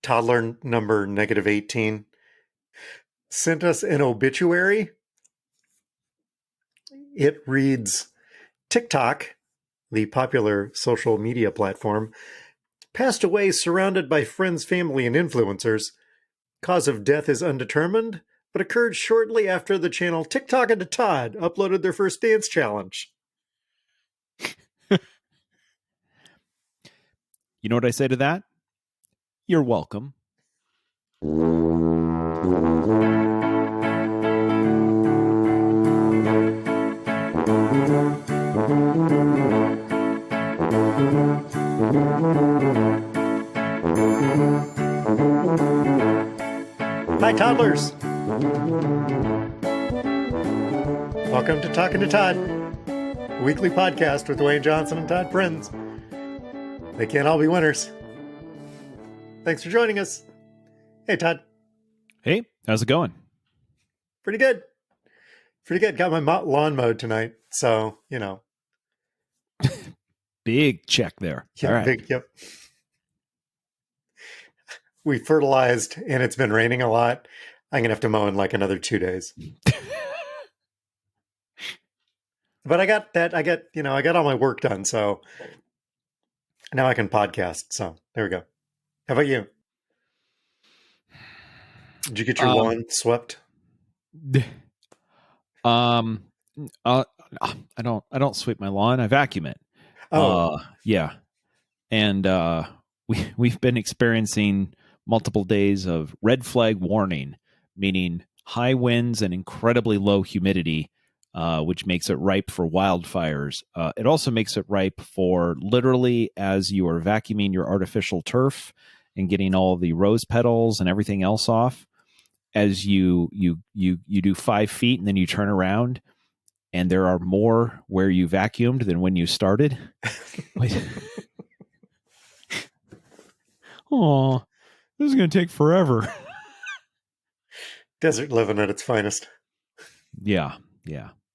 toddler number -18 sent us an obituary. It reads, TikTok, the popular social media platform, passed away surrounded by friends, family, and influencers. Cause of death is undetermined, but occurred shortly after the channel TikTok and Todd uploaded their first dance challenge. You know what I say to that? You're welcome. Hi, toddlers. Welcome to Talking to Todd, a weekly podcast with Dewayne Johnson and Todd Friends. They can't all be winners. Thanks for joining us. Hey, Todd. Hey, how's it going? Pretty good. Pretty good. Got my lawn mowed tonight, so, you know. Big check there. Yeah, all right. Big, yep. We fertilized, and it's been raining a lot. I'm going to have to mow in like another 2 days. But I got all my work done, so now I can podcast. So there we go. How about you? Did you get your lawn swept? I don't sweep my lawn. I vacuum it. Oh, yeah. And we've been experiencing multiple days of red flag warning, meaning high winds and incredibly low humidity, which makes it ripe for wildfires. It also makes it ripe for literally as you are vacuuming your artificial turf and getting all the rose petals and everything else off, as you do 5 feet and then you turn around and there are more where you vacuumed than when you started. Oh, this is going to take forever. Desert living at its finest. Yeah.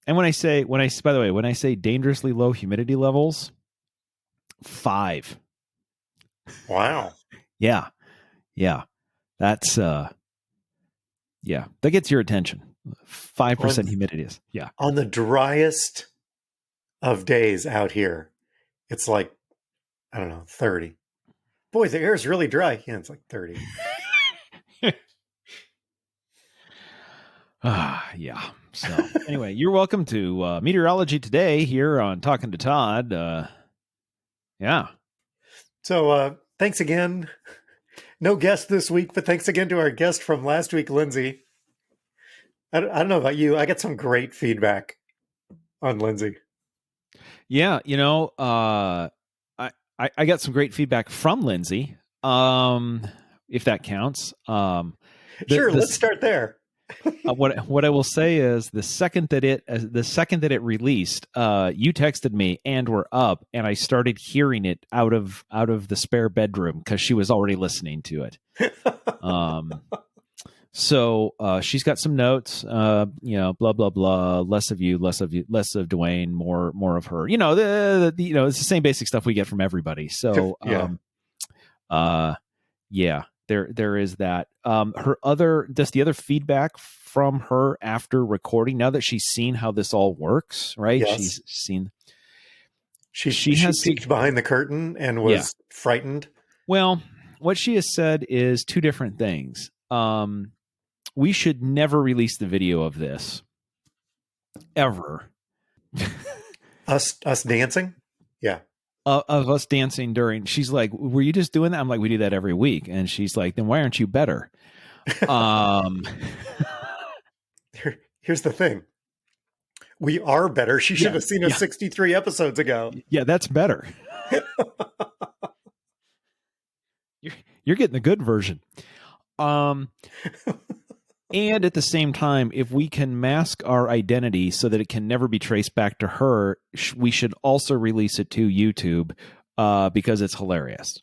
And when I say dangerously low humidity levels, 5. Wow. Yeah. That's that gets your attention. 5% humidity is. Yeah. On the driest of days out here, it's like, I don't know, 30. Boy, the air is really dry. Yeah, it's like 30. Yeah. So anyway, you're welcome to Meteorology Today here on Talking to Todd. Yeah. So thanks again. No guest this week, but thanks again to our guest from last week, Lindsey. I don't know about you. I got some great feedback on Lindsey. Yeah, I got some great feedback from Lindsey, if that counts. Sure, let's start there. What I will say is the second that it released, you texted me and we're up, and I started hearing it out of the spare bedroom because she was already listening to it. So she's got some notes, blah blah blah, less of you, less of Dewayne, more of her. It's the same basic stuff we get from everybody. So there is that. The other feedback from her after recording, now that she's seen how this all works, right? Yes. She's seen. She has peeked behind the curtain and was frightened. Well, what she has said is 2 different things. We should never release the video of this ever. Us dancing? Yeah. Of us dancing during. She's like, were you just doing that? I'm like, we do that every week. And she's like, then why aren't you better? Here's the thing. We are better. She should have seen us 63 episodes ago. Yeah, that's better. You're getting the good version. And at the same time, if we can mask our identity so that it can never be traced back to her, we should also release it to YouTube because it's hilarious.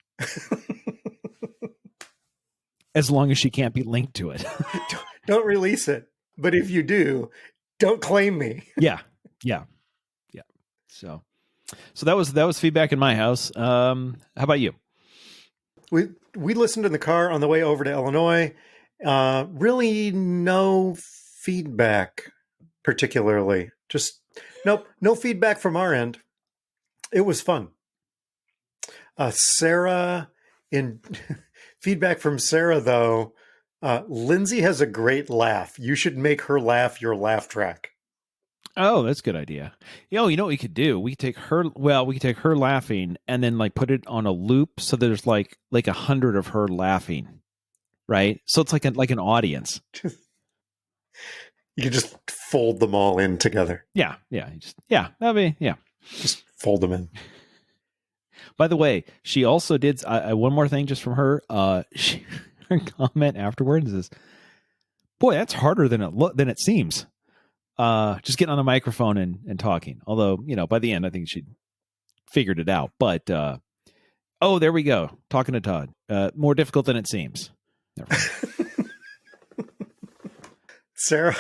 As long as she can't be linked to it. Don't release it. But if you do, don't claim me. Yeah. So that was feedback in my house. How about you? we listened in the car on the way over to Illinois. Really no feedback particularly. Just no feedback from our end. It was fun. Sarah, in feedback from Sarah though, Lindsey has a great laugh. You should make her laugh your laugh track. Oh, that's a good idea. Yo, you know what we could do? We could take her. Well, we could take her laughing and then like put it on a loop so there's like 100 of her laughing, right? So it's like an audience. You could just fold them all in together. Yeah, that'd be Just fold them in. By the way, she also did one more thing just from her. Her comment afterwards is, "Boy, that's harder than it seems." Just getting on the microphone and talking. Although, by the end, I think she figured it out. But, there we go. Talking to Todd. More difficult than it seems. Sarah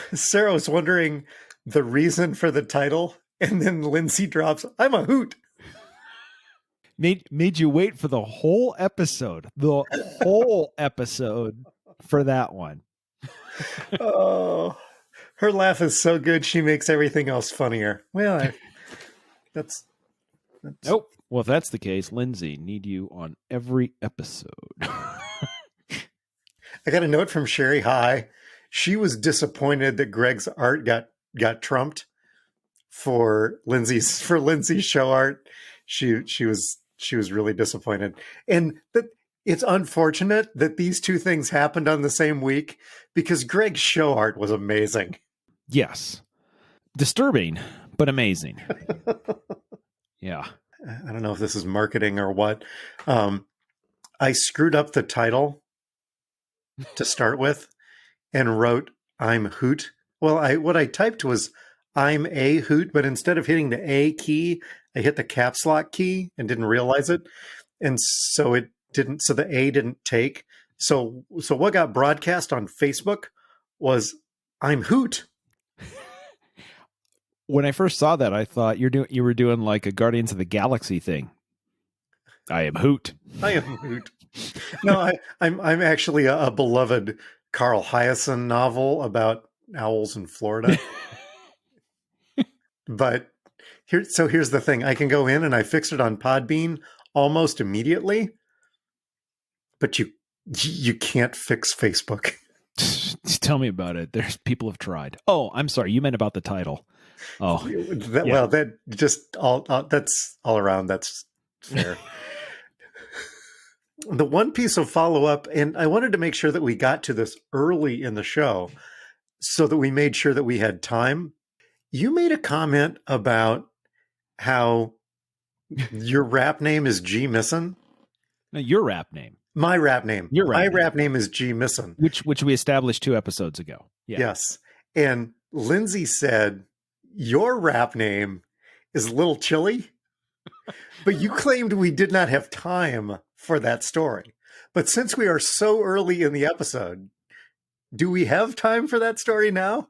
was wondering the reason for the title, and then Lindsey drops, "I'm a hoot." Made you wait for the whole episode. The whole episode for that one. Oh, her laugh is so good, she makes everything else funnier. Well, that's... Nope. Well, if that's the case, Lindsey, need you on every episode. I got a note from Sherry High. She was disappointed that Greg's art got trumped for Lindsey's show art. She was really disappointed, and that it's unfortunate that these two things happened on the same week because Greg's show art was amazing. Yes. Disturbing, but amazing. Yeah. I don't know if this is marketing or what. I screwed up the title to start with and wrote, "I'm Hoot." Well, what I typed was, "I'm a Hoot," but instead of hitting the A key, I hit the caps lock key and didn't realize it. And so the A didn't take. So what got broadcast on Facebook was, "I'm Hoot." When I first saw that, I thought you were doing like a Guardians of the Galaxy thing. I am Hoot. I am Hoot. No, I'm actually a beloved Carl Hyacin novel about owls in Florida. But here's the thing. I can go in and I fixed it on Podbean almost immediately. But you can't fix Facebook. Tell me about it. There's people have tried. Oh, I'm sorry. You meant about the title. Oh, Well, that just that's all around. That's fair. The one piece of follow-up, and I wanted to make sure that we got to this early in the show so that we made sure that we had time. You made a comment about how your rap name is G Missin. no, your rap name. My rap name. My rap name is G Missin. Which we established 2 episodes ago. Yeah. Yes. And Lindsey said, your rap name is Lil Chilli, but you claimed we did not have time for that story. But since we are so early in the episode, do we have time for that story now?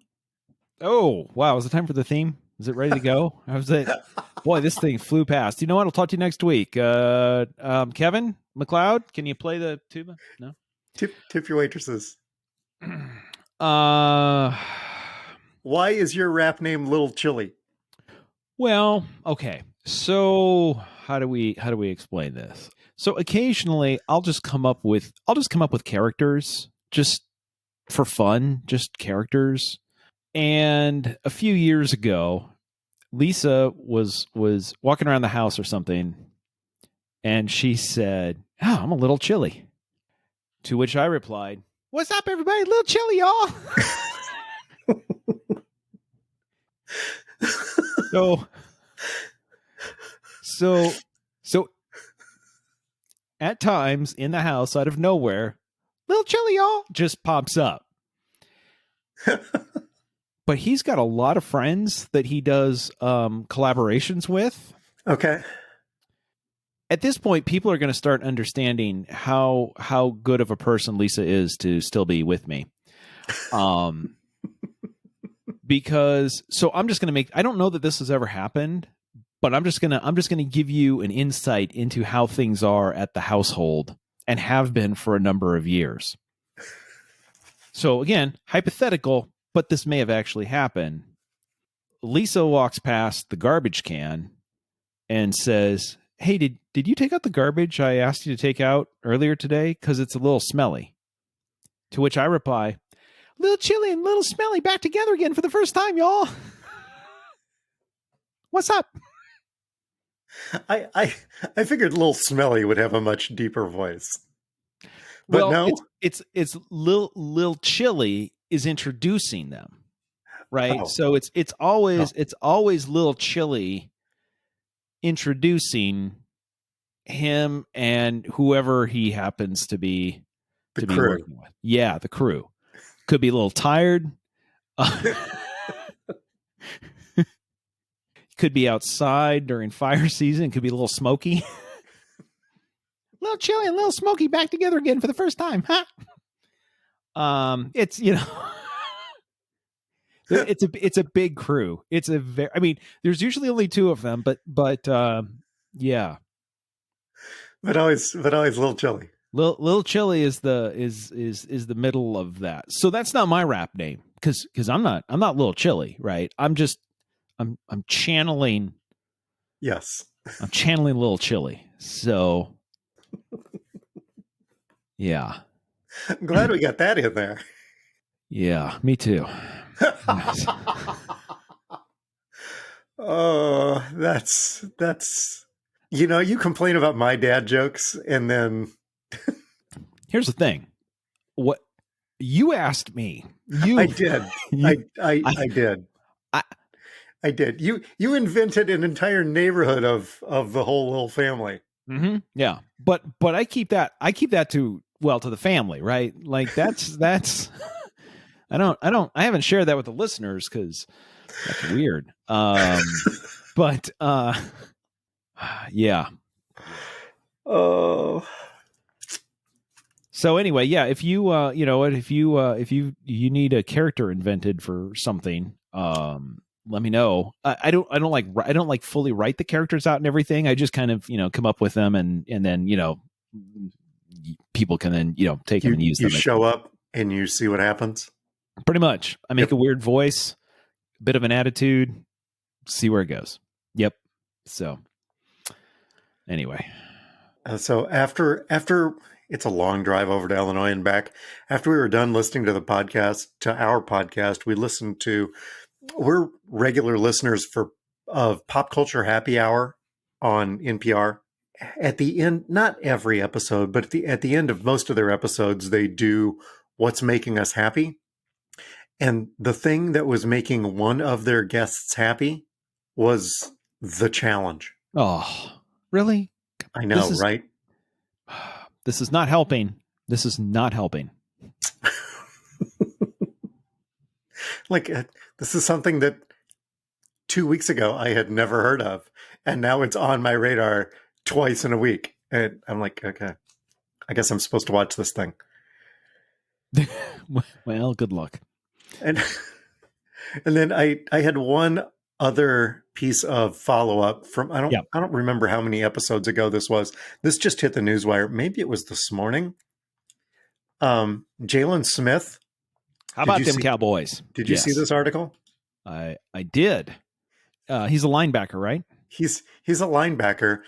Oh, wow. Is it time for the theme? Is it ready to go? I was like, boy, this thing flew past. You know what? I'll talk to you next week. Kevin McLeod, can you play the tuba? No? Tip your waitresses. Why is your rap name Lil Chilli? Well, okay. So how do we explain this? So occasionally I'll just come up with characters just for fun, just characters. And a few years ago, Lisa was walking around the house or something, and she said, "Oh, I'm a little chilly." To which I replied, "What's up, everybody? Little chilly, y'all." So at times in the house, out of nowhere, "Little chilly, y'all," just pops up. But he's got a lot of friends that he does collaborations with. Okay. At this point, people are going to start understanding how good of a person Lisa is to still be with me. Because I'm just going to I don't know that this has ever happened, but I'm just going to give you an insight into how things are at the household and have been for a number of years. So again, hypothetical, but this may have actually happened. Lisa walks past the garbage can and says, "Hey, did you take out the garbage I asked you to take out earlier today? Because it's a little smelly." To which I reply, "Lil Chilli and Little Smelly back together again for the first time, y'all. What's up?" I figured Lil Smelly would have a much deeper voice. But well, no, it's Lil Chilli is introducing them, right? Oh. So it's always Lil Chilli introducing him and whoever he happens to be The to crew. be working with. Yeah, the crew. Could be a little tired. Could be outside during fire season. Could be a little smoky. Little Chilli and Little Smoky back together again for the first time, huh? It's it's a big crew. It's a very, I mean, there's usually only two of them, but yeah. But always Lil Chilli. Lil Chilli is the middle of that. So that's not my rap name because I'm not Lil Chilli, right? I'm channeling. Yes. I'm channeling Lil Chilli. So yeah. I'm glad we got that in there. Yeah, me too. Oh, that's you complain about my dad jokes and then here's the thing. What you asked me. I did. I did. I did. You invented an entire neighborhood of the whole little family. Mm-hmm. Yeah. But I keep that to the family, right? Like that's I haven't shared that with the listeners because that's weird. But yeah. Oh. So anyway, yeah, if you if you need a character invented for something, let me know. I don't like fully write the characters out and everything. I just kind of, come up with them and then, people can then, take them and use them. You show up and you see what happens. Pretty much. I make a weird voice, a bit of an attitude, see where it goes. Yep. So anyway. So after it's a long drive over to Illinois and back, after we were done listening to our podcast, we listened to, we're regular listeners of Pop Culture Happy Hour on NPR. At the end, not every episode, but at the end of most of their episodes, they do What's Making Us Happy. And the thing that was making one of their guests happy was the challenge. Oh, really? I know, right? This is not helping. This is not helping. This is something that 2 weeks ago I had never heard of. And now it's on my radar twice in a week. And I'm like, okay, I guess I'm supposed to watch this thing. Well, good luck. And then I had one other piece of follow-up from, I don't remember how many episodes ago this was. This just hit the newswire. Maybe it was this morning. Jalen Smith. How about them Cowboys? Did you see this article? I did. He's a linebacker, right? He's a linebacker.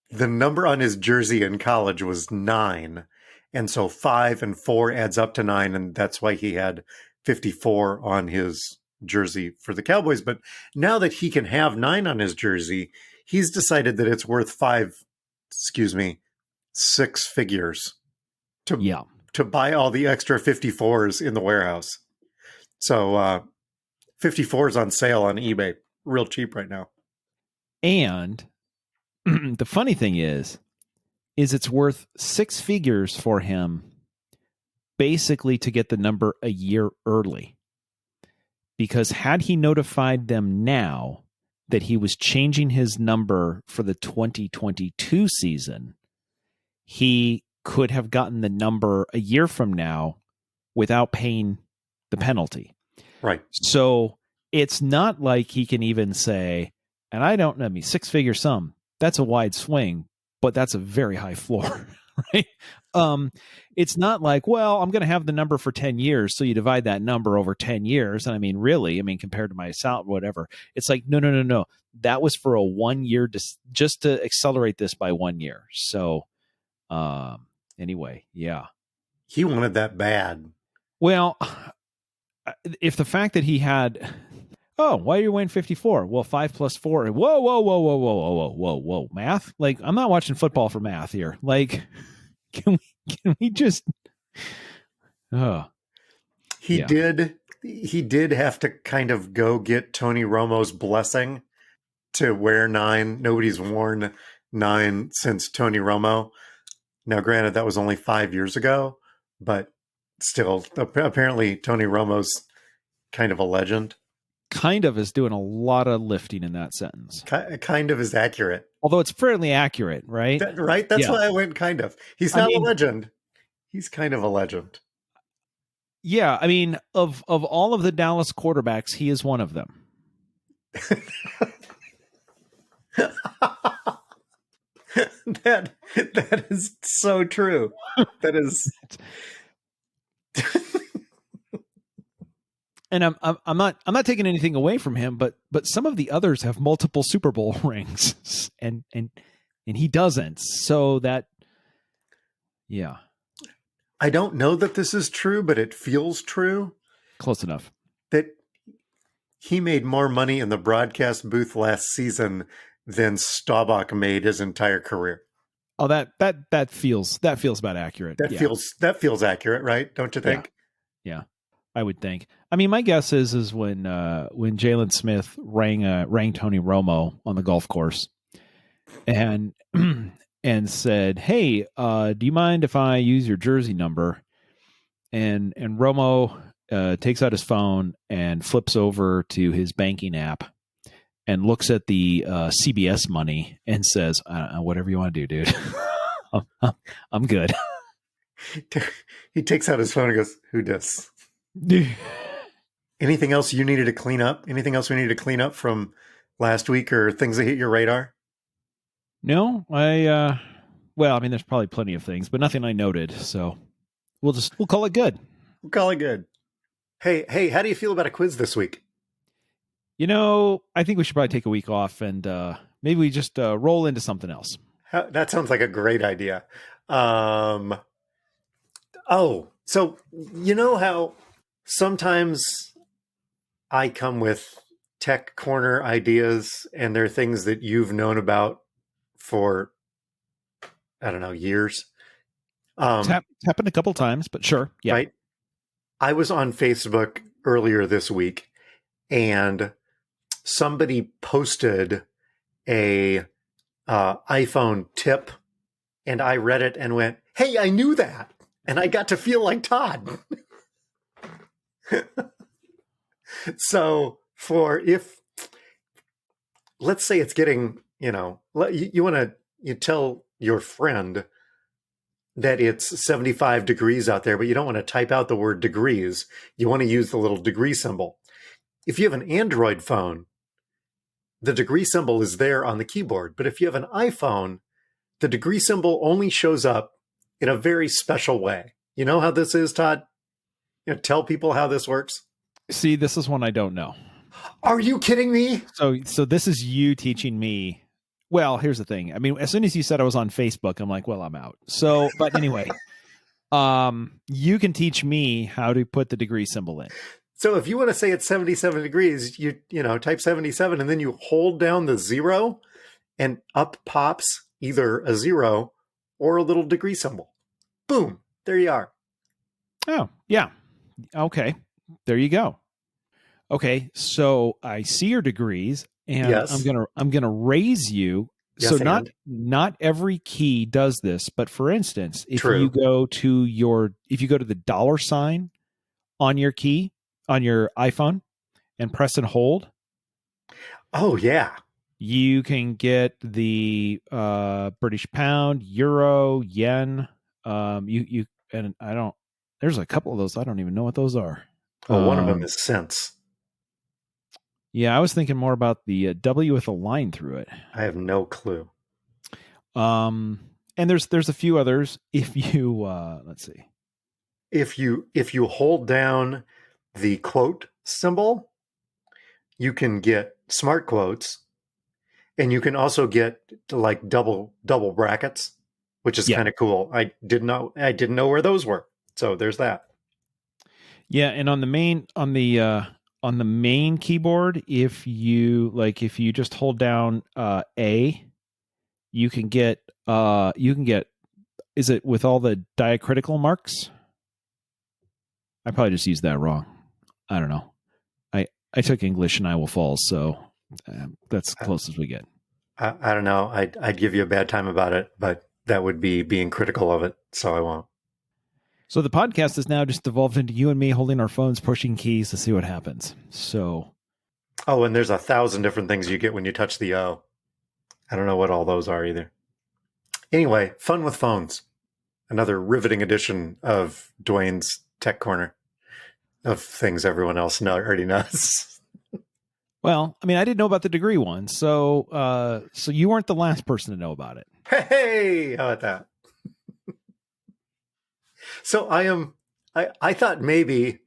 The number on his jersey in college was 9. And so 5 and 4 adds up to 9. And that's why he had 54 on his jersey for the Cowboys. But now that he can have 9 on his jersey, he's decided that it's worth 6 figures to buy all the extra 54s in the warehouse. So 54s on sale on eBay, real cheap right now. And the funny thing is it's worth 6 figures for him basically to get the number a year early. Because had he notified them now that he was changing his number for the 2022 season, he could have gotten the number a year from now without paying the penalty. Right. So it's not like he can even say, and I don't know, 6-figure sum, that's a wide swing, but that's a very high floor, right? It's not like, well, I'm going to have the number for 10 years. So you divide that number over 10 years. And I mean, really, I mean, compared to my salary, whatever, it's like, no, no, no, no. That was for a 1 year, just to accelerate this by 1 year. So, anyway, yeah. He wanted that bad. Well, if the fact that he had, oh, why are you weighing 54? Well, 5 plus 4. Whoa, whoa, whoa, whoa, whoa, whoa, whoa, whoa, whoa. Math? Like, I'm not watching football for math here. Like, can we just, oh. He did have to kind of go get Tony Romo's blessing to wear 9. Nobody's worn 9 since Tony Romo. Now, granted, that was only 5 years ago, but still, apparently Tony Romo's kind of a legend. Kind of is doing a lot of lifting in that sentence. Kind of is accurate. Although it's fairly accurate, right? Right? That's why I went kind of. He's not a legend. He's kind of a legend. Yeah, I mean, of all of the Dallas quarterbacks, he is one of them. That is so true. That is. And I'm not taking anything away from him, but some of the others have multiple Super Bowl rings, and he doesn't. So that, yeah. I don't know that this is true, but it feels true. Close enough. That he made more money in the broadcast booth last season than Staubach made his entire career. Oh, that feels about accurate. That feels accurate, right? Don't you think? Yeah, I would think. I mean, my guess is when Jalen Smith rang Tony Romo on the golf course, and and said, "Hey, do you mind if I use your jersey number?" And Romo takes out his phone and flips over to his banking app and looks at the CBS money and says, "Whatever you want to do, dude. I'm good." He takes out his phone and goes, "Who does?" Anything else you needed to clean up? Anything else we needed to clean up from last week, or things that hit your radar? No, well, I mean, there's probably plenty of things, but nothing I noted. So we'll call it good. We'll call it good. Hey, how do you feel about a quiz this week? You know, I think we should probably take a week off and maybe we just roll into something else. That sounds like a great idea. So you know how sometimes I come with tech corner ideas and they're things that you've known about for, I don't know, years. It's happened a couple times, but sure. Yeah. Right. I was on Facebook earlier this week and somebody posted a iPhone tip and I read it and went, "Hey, I knew that." And I got to feel like Todd. So let's say it's getting, you want to tell your friend that it's 75 degrees out there, but you don't want to type out the word degrees. You want to use the little degree symbol. If you have an Android phone, the degree symbol is there on the keyboard. But if you have an iPhone, the degree symbol only shows up in a very special way. You know how this is, Todd? Tell people how this works. See, this is one I don't know. Are you kidding me? So this is you teaching me. Well, here's the thing. I mean, as soon as you said I was on Facebook, I'm like, well, I'm out. So, but anyway, you can teach me how to put the degree symbol in. So if you want to say it's 77 degrees, you type 77 and then you hold down the 0 and up pops either a 0 or a little degree symbol. Boom. There you are. Oh, yeah. Okay. There you go. Okay. So I see your degrees and yes. I'm going to raise you. Yes, so not every key does this, but for instance, if True. you go to the $sign on your key, on your iPhone and press and hold. Oh yeah. You can get the British pound, euro, yen. There's a couple of those. I don't even know what those are. Oh, one of them is cents. Yeah, I was thinking more about the W with a line through it. I have no clue. And And there's a few others. If you let's see. If you hold down the quote symbol, you can get smart quotes, and you can also get like double brackets, which is Yeah. kind of cool. I didn't know where those were. So there's that. Yeah, and on the main keyboard, if you just hold down A, you can get is it with all the diacritical marks? I probably just used that wrong. I don't know. I took English in Iowa Falls, so that's close as we get. I don't know. I'd give you a bad time about it, but that would be being critical of it, so I won't. So the podcast has now just evolved into you and me holding our phones, pushing keys to see what happens. So, oh, and there's 1,000 different things you get when you touch the O. I don't know what all those are either. Anyway, fun with phones. Another riveting edition of Dwayne's Tech Corner of things everyone else already knows. well, I mean, I didn't know about the degree one, so you weren't the last person to know about it. Hey, how about that? So I thought maybe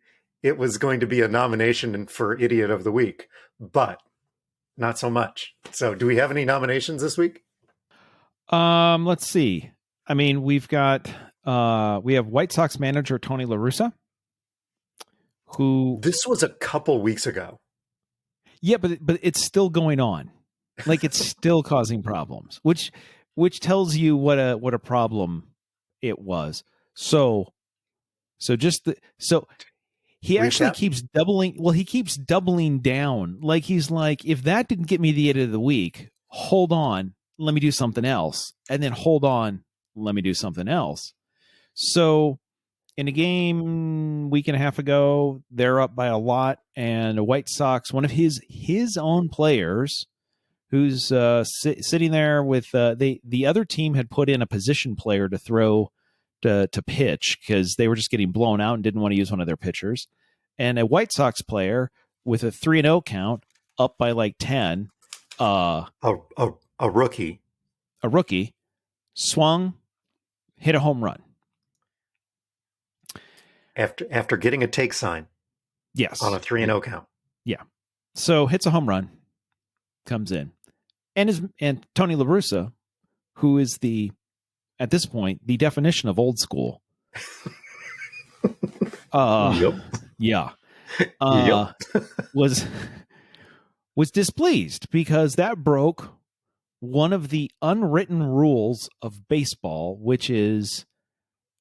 it was going to be a nomination for Idiot of the Week, but not so much. So do we have any nominations this week? Let's see. I mean, we have White Sox manager Tony La Russa, who This was a couple weeks ago. yeah, but it's still going on. Like it's still causing problems, which tells you what a problem it was. So he actually keeps doubling. Well, he keeps doubling down. Like he's like, if that didn't get me the Idiot of the Week, hold on, let me do something else, and then hold on, let me do something else. So in a game week and a half ago, they're up by a lot, and the White Sox, one of his own players, who's sitting there with the other team had put in a position player to throw to pitch because they were just getting blown out and didn't want to use one of their pitchers, and a White Sox player with a 3-0 count up by like 10, a rookie swung, hit a home run. After getting a take sign. Yes. On a 3-0 count. Yeah. So hits a home run, comes in. And Tony La Russa, who is at this point, the definition of old school. Yep. Yeah. Yep. was displeased because that broke one of the unwritten rules of baseball, which is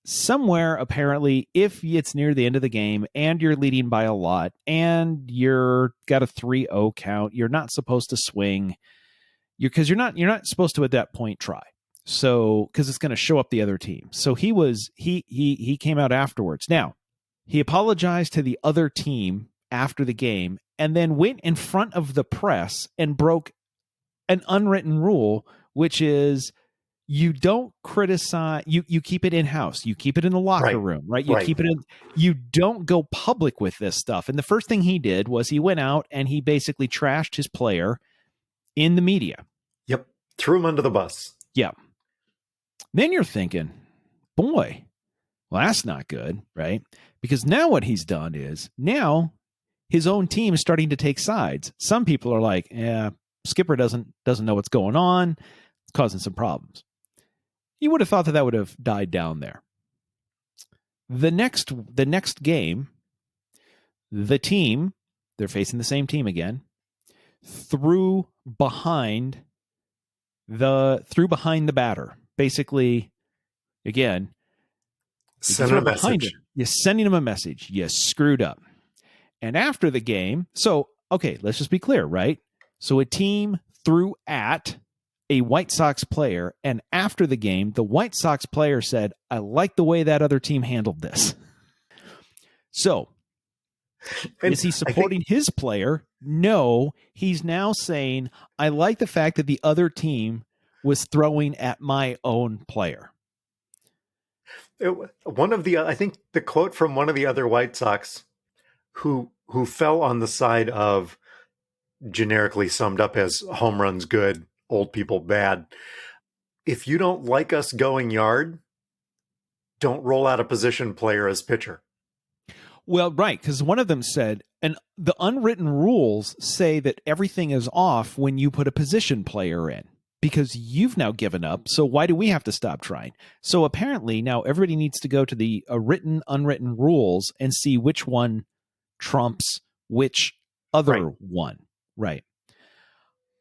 somewhere apparently if it's near the end of the game and you're leading by a lot and you're got a 3-0 count, you're not supposed to swing. You're not supposed to at that point try. So because it's going to show up the other team. So he came out afterwards. Now he apologized to the other team after the game and then went in front of the press and broke an unwritten rule, which is you don't criticize, you keep it in-house. You keep it in the locker room, right? You keep it in, you don't go public with this stuff. And the first thing he did was he went out and he basically trashed his player in the media. Yep. Threw him under the bus. Yeah. Then you're thinking, boy, well, that's not good, right? Because now what he's done is now his own team is starting to take sides. Some people are like, yeah, Skipper doesn't know what's going on. It's causing some problems. You would have thought that would have died down there. The next game, the team, they're facing the same team again, threw behind the batter. Basically, again, sending a message. You're sending him a message. You screwed up. And after the game, so okay, let's just be clear, right? So a team threw at a White Sox player, and after the game, the White Sox player said, I like the way that other team handled this. So, is he supporting his player? No, he's now saying, I like the fact that the other team was throwing at my own player. I think the quote from one of the other White Sox who fell on the side of generically summed up as home runs good, old people bad. if you don't like us going yard, don't roll out a position player as pitcher. Well, right, because one of them said, and the unwritten rules say that everything is off when you put a position player in because you've now given up. So why do we have to stop trying? So apparently now everybody needs to go to the written, unwritten rules and see which one trumps which other one. Right.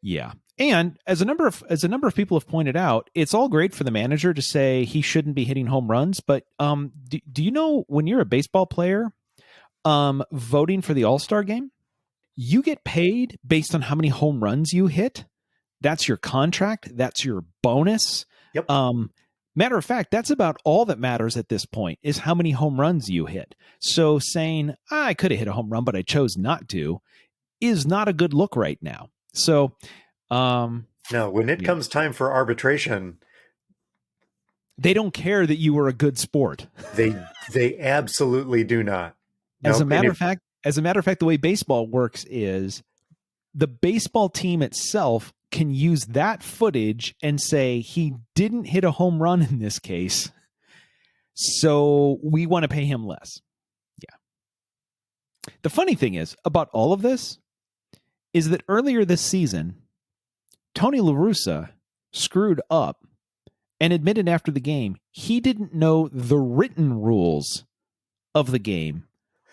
Yeah. And as a number of people have pointed out, it's all great for the manager to say he shouldn't be hitting home runs. But do you know when you're a baseball player, voting for the All-Star game, you get paid based on how many home runs you hit. That's your contract. That's your bonus. Yep. Matter of fact, that's about all that matters at this point is how many home runs you hit. So saying, I could have hit a home run, but I chose not to, is not a good look right now. So, no, when it comes time for arbitration, they don't care that you were a good sport. They absolutely do not. As a matter of fact, the way baseball works is the baseball team itself can use that footage and say he didn't hit a home run in this case, so we want to pay him less. Yeah. The funny thing is about all of this is that earlier this season, Tony La Russa screwed up and admitted after the game he didn't know the written rules of the game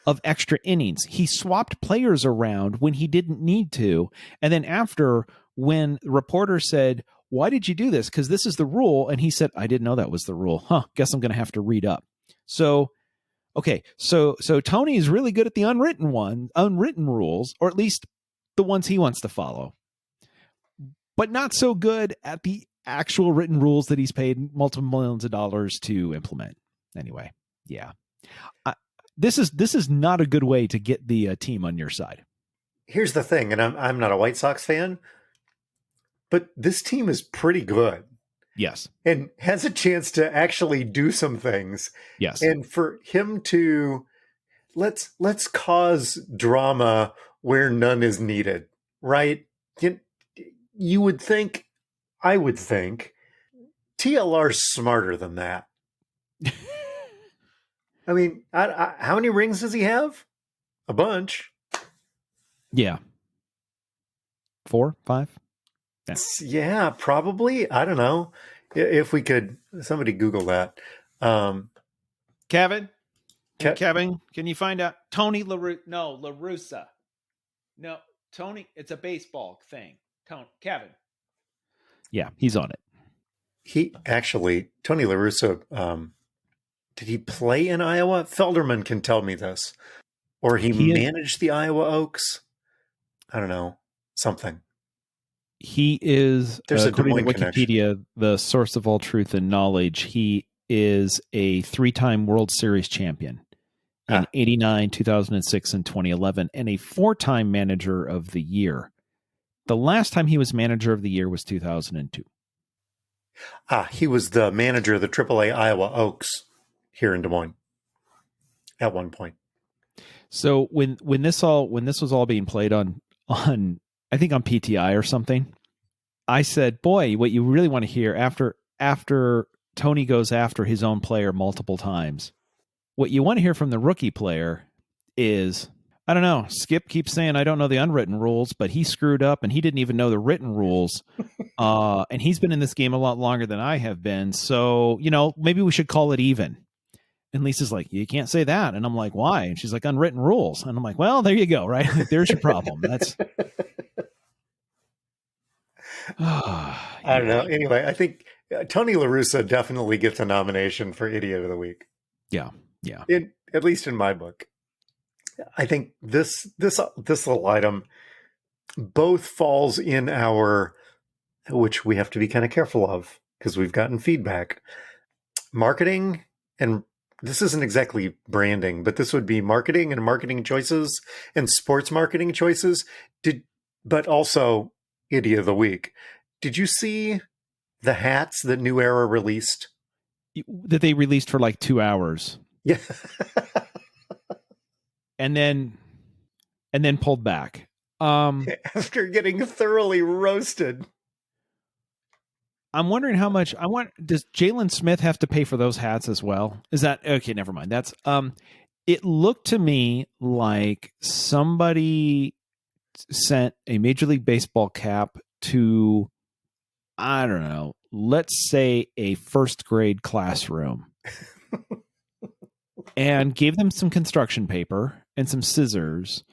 of extra innings. He swapped players around when he didn't need to. And then after, when the reporter said, why did you do this? Because this is the rule. And he said, I didn't know that was the rule. Guess I'm going to have to read up. So, okay. So Tony is really good at the unwritten rules, or at least the ones he wants to follow, but not so good at the actual written rules that he's paid multiple millions of dollars to implement. Anyway. Yeah. This is not a good way to get the team on your side. Here's the thing, and I'm not a White Sox fan, but this team is pretty good. Yes. And has a chance to actually do some things. Yes. And for him to let's cause drama where none is needed, right? You would think, I would think, TLR's smarter than that. I mean, how many rings does he have? A bunch. Yeah. 4, 5? Yeah, probably. I don't know. If we could, somebody Google that. Kevin? Kevin, can you find out? Tony La Russa. No, Tony, it's a baseball thing. Kevin. Yeah, he's on it. Tony La Russa, did he play in Iowa? Felderman can tell me this. Or he managed the Iowa Oaks? I don't know. Something. He is, there's according to Dewayne Wikipedia, connection. The source of all truth and knowledge. He is a 3-time World Series champion in 89, 2006, and 2011, and a 4-time manager of the year. The last time he was manager of the year was 2002. He was the manager of the AAA Iowa Oaks here in Des Moines at one point. So when this was all being played on I think on PTI or something, I said, boy, what you really want to hear after Tony goes after his own player multiple times, what you want to hear from the rookie player is, I don't know, Skip keeps saying I don't know the unwritten rules, but he screwed up and he didn't even know the written rules. And he's been in this game a lot longer than I have been. So, maybe we should call it even. And Lisa's like, you can't say that. And I'm like, why? And she's like, unwritten rules. And I'm like, well, there you go, right? There's your problem. That's I don't know. Anyway, I think Tony La Russa definitely gets a nomination for Idiot of the Week. Yeah. Yeah. At least in my book. I think this little item both falls in our, which we have to be kind of careful of because we've gotten feedback, marketing, and this isn't exactly branding, but this would be marketing and marketing choices and sports marketing choices. But also Idiot of the Week. Did you see the hats that New Era released? That they released for like 2 hours. Yeah. and then pulled back. After getting thoroughly roasted. I'm wondering how much does Jalen Smith have to pay for those hats as well? Is that okay? Never mind. That's it looked to me like somebody sent a Major League Baseball cap to, I don't know, let's say a first grade classroom and gave them some construction paper and some scissors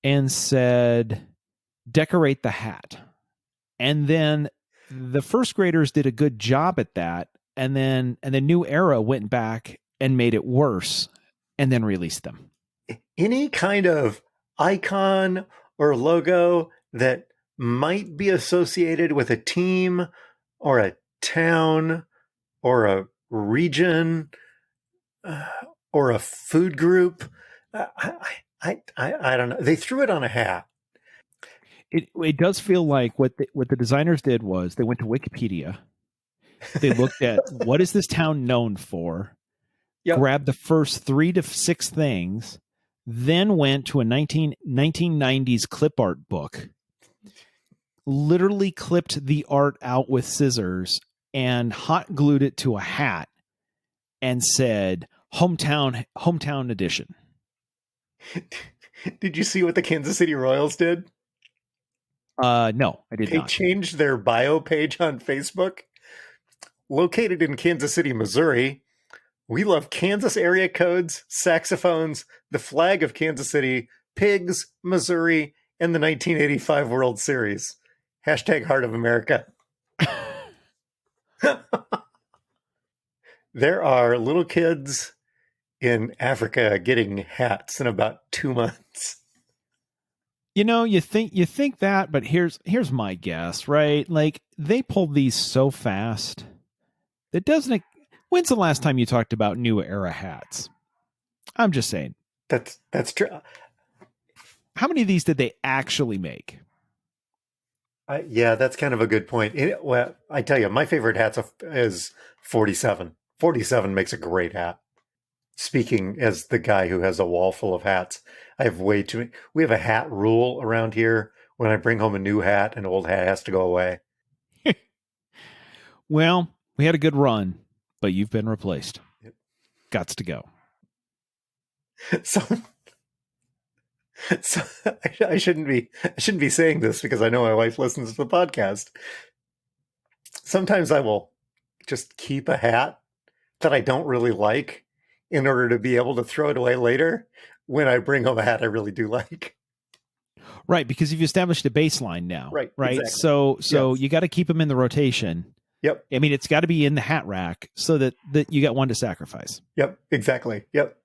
and said, decorate the hat. And then the first graders did a good job at that. And then New Era went back and made it worse and then released them. Any kind of icon or logo that might be associated with a team or a town or a region or a food group. I don't know. They threw it on a hat. It does feel like what the designers did was they went to Wikipedia. They looked at what is this town known for, Yep. grabbed the first 3 to 6 things, then went to a 1990s clip art book, literally clipped the art out with scissors and hot glued it to a hat and said hometown edition. Did you see what the Kansas City Royals did? No, I did not. They changed their bio page on Facebook. Located in Kansas City, Missouri, we love Kansas area codes, saxophones, the flag of Kansas City, pigs, Missouri, and the 1985 World Series. Hashtag Heart of America. There are little kids in Africa getting hats in about 2 months. You know, you think that, but here's my guess, right? Like they pulled these so fast. That doesn't. When's the last time you talked about New Era hats? I'm just saying. That's true. How many of these did they actually make? Yeah, that's kind of a good point. Well, I tell you, my favorite hat is 47. 47 makes a great hat. Speaking as the guy who has a wall full of hats, I have way too many. We have a hat rule around here. When I bring home a new hat, an old hat has to go away. Well, we had a good run, but you've been replaced. Yep. Gots to go. So I shouldn't be saying this because I know my wife listens to the podcast. Sometimes I will just keep a hat that I don't really like in order to be able to throw it away later when I bring home a hat I really do like. Right, because you've established a baseline now. Right. Exactly. So yes. You got to keep them in the rotation. Yep. I mean, it's got to be in the hat rack so that you got one to sacrifice. Yep. Exactly. Yep.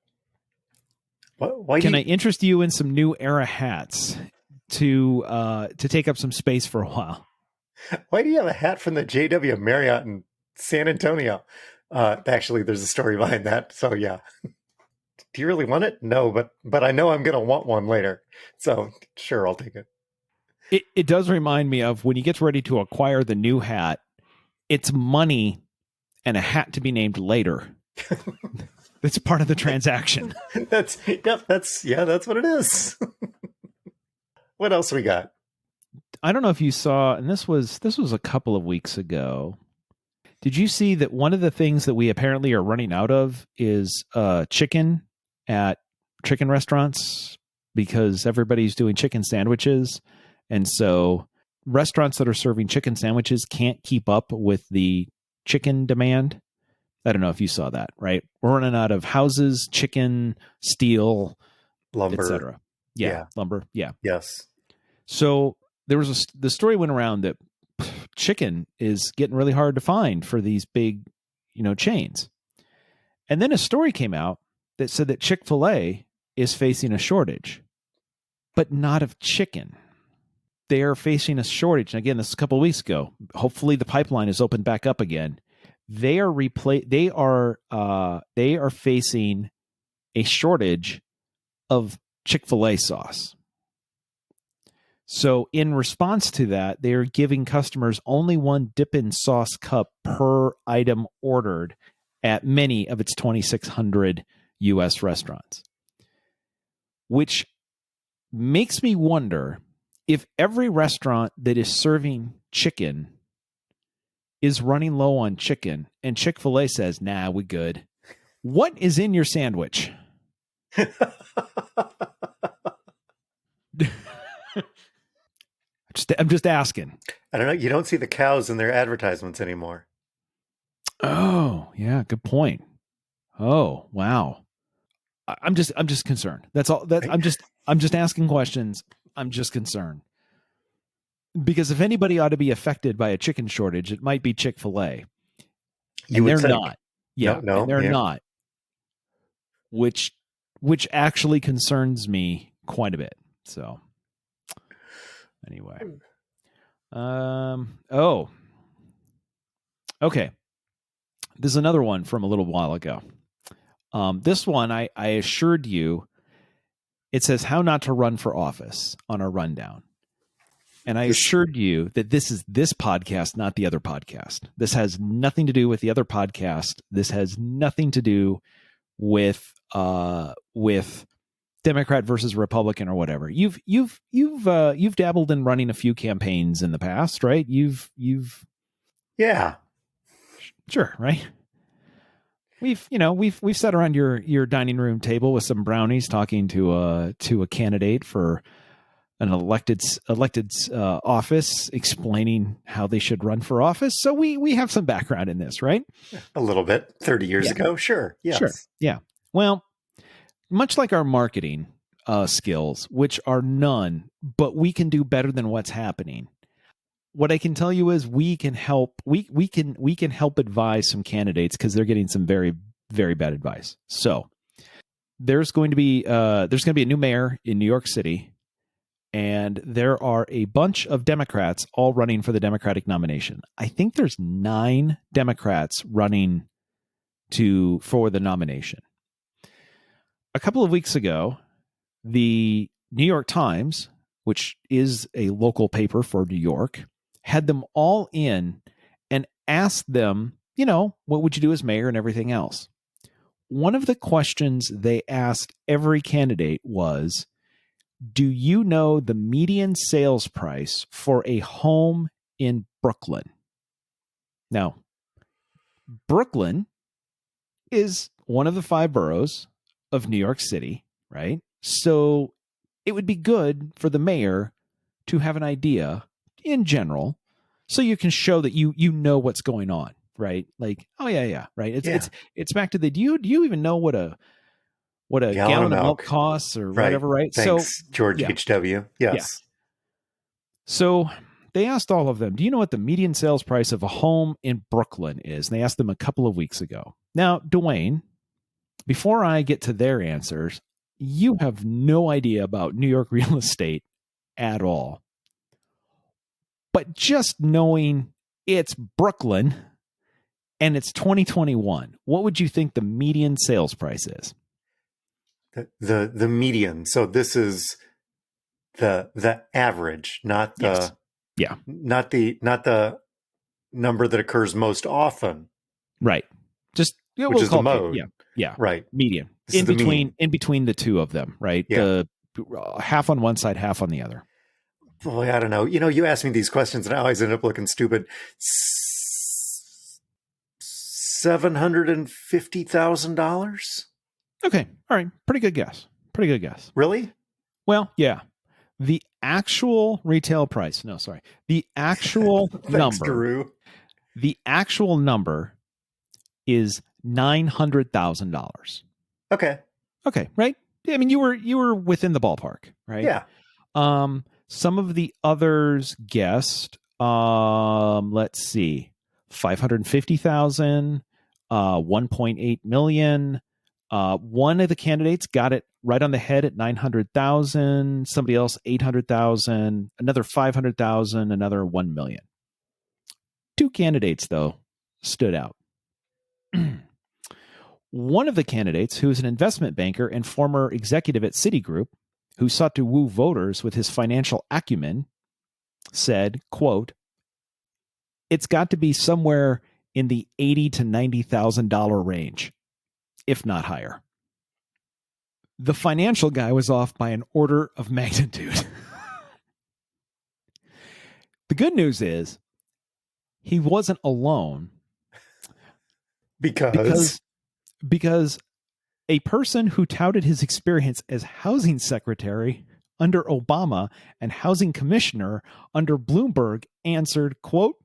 Why Can I interest you in some New Era hats to take up some space for a while? Why do you have a hat from the JW Marriott in San Antonio? Actually, there's a story behind that. So yeah. Do you really want it? No, but I know I'm going to want one later. So sure, I'll take it. It does remind me of when he gets ready to acquire the new hat, it's money and a hat to be named later. That's part of the transaction. That's what it is. What else we got? I don't know if you saw, and this was a couple of weeks ago. Did you see that one of the things that we apparently are running out of is chicken at chicken restaurants because everybody's doing chicken sandwiches. And so restaurants that are serving chicken sandwiches can't keep up with the chicken demand. I don't know if you saw that, right? We're running out of houses, chicken, steel, lumber, etc. Yeah, lumber. Yeah. Yes. So there was the story went around that chicken is getting really hard to find for these big, chains. And then a story came out that said that Chick-fil-A is facing a shortage, but not of chicken. They are facing a shortage. And again, this is a couple of weeks ago. Hopefully the pipeline is opened back up again. They are facing a shortage of Chick-fil-A sauce. So in response to that, they are giving customers only one Dippin' Sauce cup per item ordered at many of its 2,600 U.S. restaurants, which makes me wonder if every restaurant that is serving chicken is running low on chicken and Chick-fil-A says, nah, we good. What is in your sandwich? I'm just asking. I don't know. You don't see the cows in their advertisements anymore. Oh, yeah, good point. Oh, wow. I'm just concerned. That's all. I'm just asking questions. I'm just concerned. Because if anybody ought to be affected by a chicken shortage, it might be Chick-fil-A. You And would they're think. not. Yeah, No, and they're yeah. not. Which actually concerns me quite a bit. So anyway. Oh. Okay. This is another one from a little while ago. This one I assured you, it says how not to run for office on our rundown. And I assured you that this is this podcast, not the other podcast. This has nothing to do with the other podcast. This has nothing to do with Democrat versus Republican or whatever. You've dabbled in running a few campaigns in the past, right? You've Yeah. Sure, right? We've sat around your dining room table with some brownies talking to a candidate for an elected office, explaining how they should run for office. So we have some background in this, right? A little bit. 30 years ago. Sure. Yes. Sure. Yeah. Well, much like our marketing skills, which are none, but we can do better than what's happening. What I can tell you is we can help. We can help advise some candidates because they're getting some very, very bad advice. So there's going to be a new mayor in New York City. And there are a bunch of Democrats all running for the Democratic nomination. I think there's 9 Democrats running for the nomination. A couple of weeks ago, the New York Times, which is a local paper for New York, had them all in and asked them, what would you do as mayor and everything else? One of the questions they asked every candidate was, do you know the median sales price for a home in Brooklyn? Now, Brooklyn is one of the 5 boroughs of New York City, right? So it would be good for the mayor to have an idea in general so you can show that you know what's going on, right? Like, oh yeah, right. It's back to the do you even know what a gallon of milk costs or whatever, right? Thanks, So George H.W. Yes. Yeah. So they asked all of them, do you know what the median sales price of a home in Brooklyn is? And they asked them a couple of weeks ago. Now, Dewayne, before I get to their answers, you have no idea about New York real estate at all. But just knowing it's Brooklyn and it's 2021, what would you think the median sales price is? The median. So this is the average, not the not the number that occurs most often. Right. Just which is the mode. Yeah. Right. Median. In between the two of them, right? Yeah. The half on one side, half on the other. Boy, I don't know. You ask me these questions and I always end up looking stupid. $750,000. Okay. All right. Pretty good guess. Really? Well, yeah. The actual retail price. No, sorry. The actual Thanks, Drew. The actual number is $900,000. Okay. Right? I mean, you were within the ballpark, right? Yeah. Some of the others guessed, let's see, 550,000, 1.8 million. One of the candidates got it right on the head at 900,000. Somebody else 800,000. Another 500,000. Another 1 million. 2 candidates though stood out. One of the candidates, who is an investment banker and former executive at Citigroup, who sought to woo voters with his financial acumen, said, quote, "It's got to be somewhere in the $80,000 to $90,000 range, if not higher." The financial guy was off by an order of magnitude. The good news is he wasn't alone Because because a person who touted his experience as housing secretary under Obama and housing commissioner under Bloomberg answered, quote,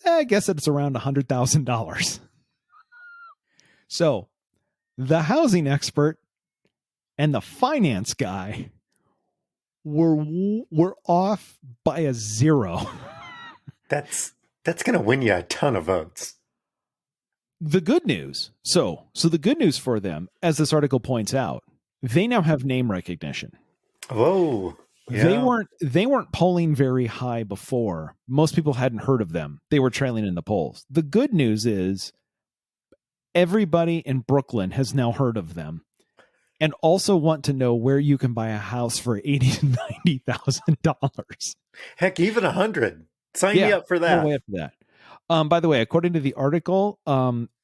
I guess it's around $100,000. So the housing expert and the finance guy were off by a zero. that's going to win you a ton of votes. The good news. So the good news for them, as this article points out, they now have name recognition. Oh, yeah. They weren't polling very high before. Most people hadn't heard of them. They were trailing in the polls. The good news is everybody in Brooklyn has now heard of them and also want to know where you can buy a house for $80,000 to $90,000. Heck, even 100. Sign me up for that. Way up for that. By the way, according to the article,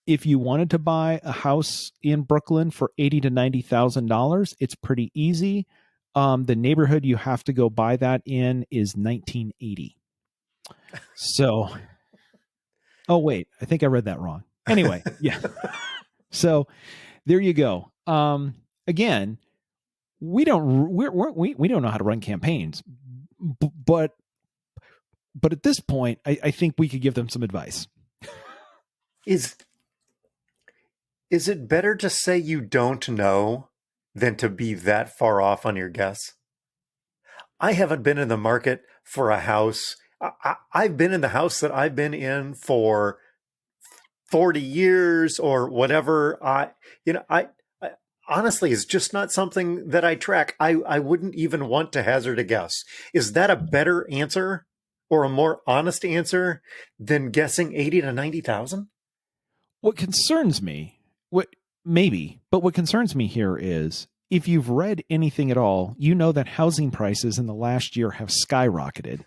if you wanted to buy a house in Brooklyn for $80,000 to $90,000, it's pretty easy. The neighborhood you have to go buy that in is 1980. So, oh wait, I think I read that wrong. Anyway, yeah. So there you go. Again, we don't know how to run campaigns, but at this point, I think we could give them some advice. Is it better to say you don't know than to be that far off on your guess? I haven't been in the market for a house. I've been in the house that I've been in for 40 years or whatever. I honestly, it's just not something that I track. I wouldn't even want to hazard a guess. Is that a better answer or a more honest answer than guessing 80 to 90,000? What concerns me, what concerns me here is if you've read anything at all, you know that housing prices in the last year have skyrocketed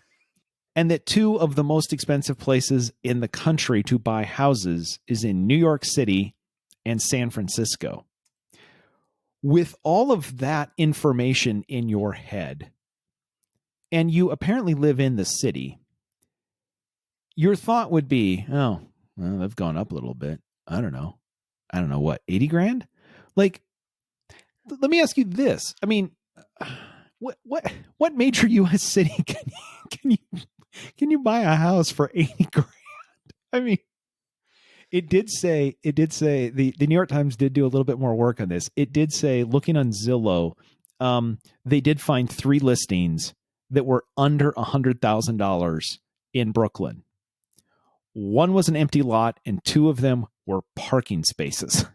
and that two of the most expensive places in the country to buy houses is in New York City and San Francisco. With all of that information in your head, and you apparently live in the city, your thought would be, oh, well, they've gone up a little bit. I don't know what, 80 grand? Like, let me ask you this. I mean, what major U.S. city can you buy a house for 80 grand? I mean, it did say the New York Times did do a little bit more work on this. It did say, looking on Zillow, they did find 3 listings that were under $100,000 in Brooklyn. One was an empty lot, and 2 of them were parking spaces.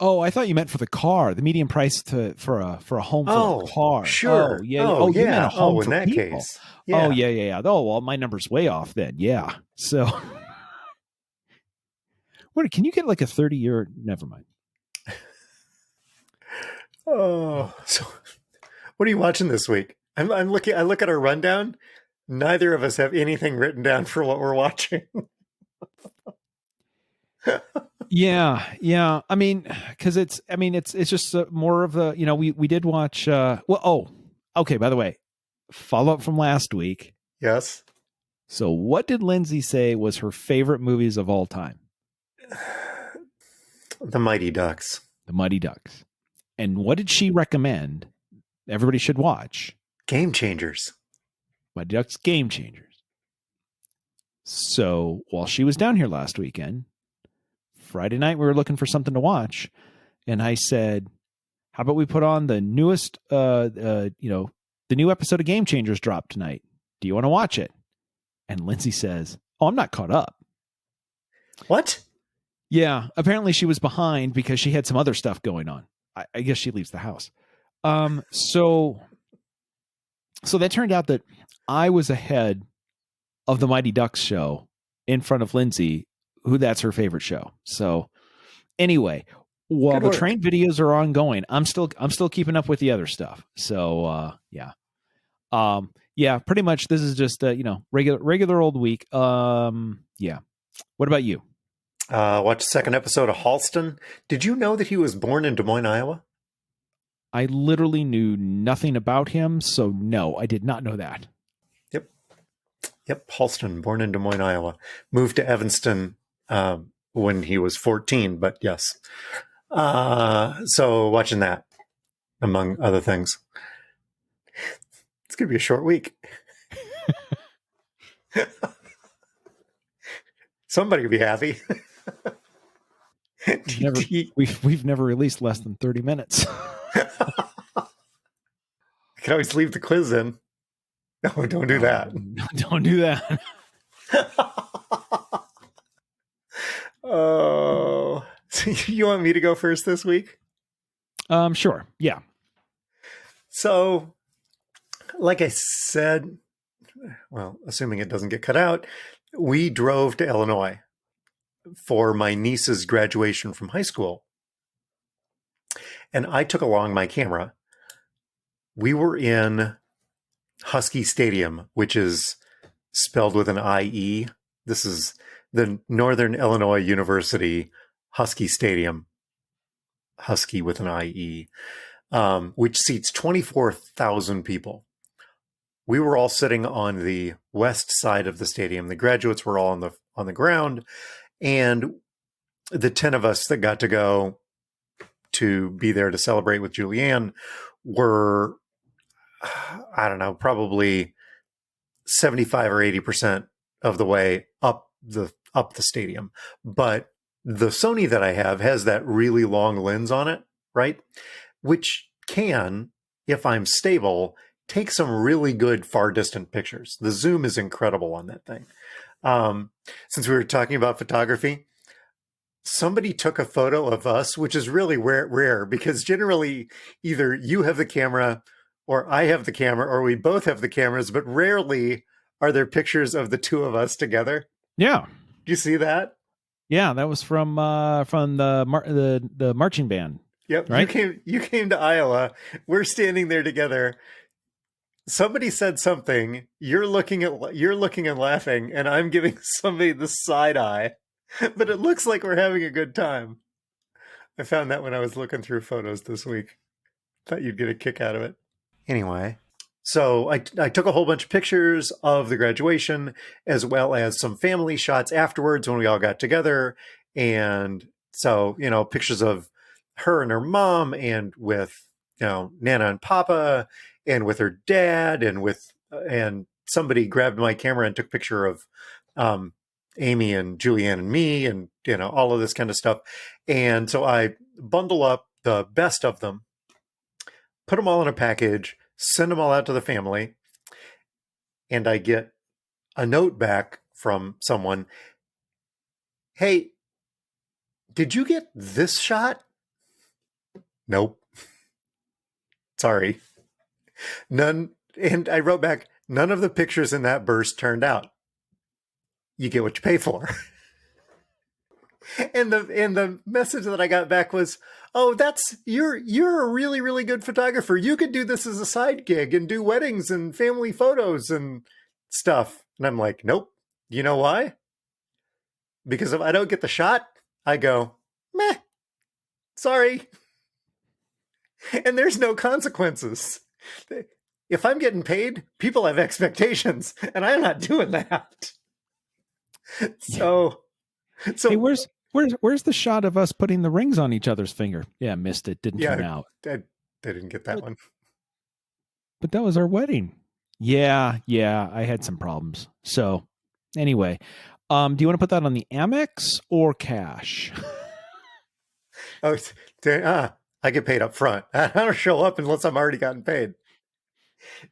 Oh, I thought you meant for the car. The median price for a home for a car. Sure. Oh, yeah. Oh, you yeah. meant a home in for that people. case. Yeah. Oh, yeah. Oh, well, my number's way off then. Yeah. So, what? Can you get like a 30-year? Never mind. Oh, so what are you watching this week? I'm looking. I look at our rundown. Neither of us have anything written down for what we're watching. Yeah. I mean, because it's just more of a, we did watch. Okay. By the way, follow up from last week. Yes. So, what did Lindsey say was her favorite movies of all time? The Mighty Ducks. The Mighty Ducks. And what did she recommend everybody should watch? Game Changers. Mighty Ducks Game Changers. So while she was down here last weekend, Friday night, we were looking for something to watch. And I said, how about we put on the newest, the new episode of Game Changers dropped tonight. Do you want to watch it? And Lindsey says, oh, I'm not caught up. What? Yeah. Apparently she was behind because she had some other stuff going on. I guess she leaves the house. So that turned out that I was ahead of the Mighty Ducks show in front of Lindsey, who that's her favorite show. So anyway, while the train videos are ongoing, I'm still keeping up with the other stuff. So yeah. Pretty much this is just regular old week. Yeah. What about you? Watched the second episode of Halston. Did you know that he was born in Des Moines, Iowa? I literally knew nothing about him, so no, I did not know that. Yep. Yep, Halston, born in Des Moines, Iowa. Moved to Evanston when he was 14, but yes. So watching that, among other things. It's going to be a short week. Somebody will be happy. We've never released less than 30 minutes. I can always leave the quiz in. No, don't do that. Don't do that. Oh, so you want me to go first this week? Sure. Yeah. So, like I said, well, assuming it doesn't get cut out, we drove to Illinois for my niece's graduation from high school. And I took along my camera. We were in Husky Stadium, which is spelled with an IE. This is the Northern Illinois University Husky Stadium. Husky with an IE, which seats 24,000 people. We were all sitting on the west side of the stadium. The graduates were all on the ground, and the 10 of us that got to go to be there to celebrate with Julianne were, I don't know, probably 75 or 80% of the way up the stadium. But the Sony that I have has that really long lens on it, right? Which can, if I'm stable, take some really good far distant pictures. The zoom is incredible on that thing. Since we were talking about photography, somebody took a photo of us, which is really rare because generally either you have the camera or I have the camera or we both have the cameras, but rarely are there pictures of the two of us together. Yeah. Do you see that? Yeah, that was from the marching band. Yep, right? You came to Iowa. We're standing there together. Somebody said something. You're looking and laughing, and I'm giving somebody the side eye. But it looks like we're having a good time. I found that when I was looking through photos this week. Thought you'd get a kick out of it. Anyway, so I took a whole bunch of pictures of the graduation, as well as some family shots afterwards when we all got together. And so, pictures of her and her mom, and with, Nana and Papa, and with her dad, and somebody grabbed my camera and took a picture of Amy and Julianne and me, and all of this kind of stuff. And so I bundle up the best of them, put them all in a package, send them all out to the family, and I get a note back from someone. Hey, did you get this shot? Nope. Sorry. None. And I wrote back, none of the pictures in that burst turned out. You get what you pay for. And the message that I got back was, oh, you're a really, really good photographer. You could do this as a side gig and do weddings and family photos and stuff. And I'm like, nope. You know why? Because if I don't get the shot, I go, meh, sorry. And there's no consequences. If I'm getting paid, people have expectations, and I'm not doing that. So hey, where's the shot of us putting the rings on each other's finger? Yeah, missed it. Didn't turn out. I didn't get that one. But that was our wedding. Yeah, I had some problems. So anyway, do you want to put that on the Amex or cash? Oh, I get paid up front. I don't show up unless I'm already gotten paid.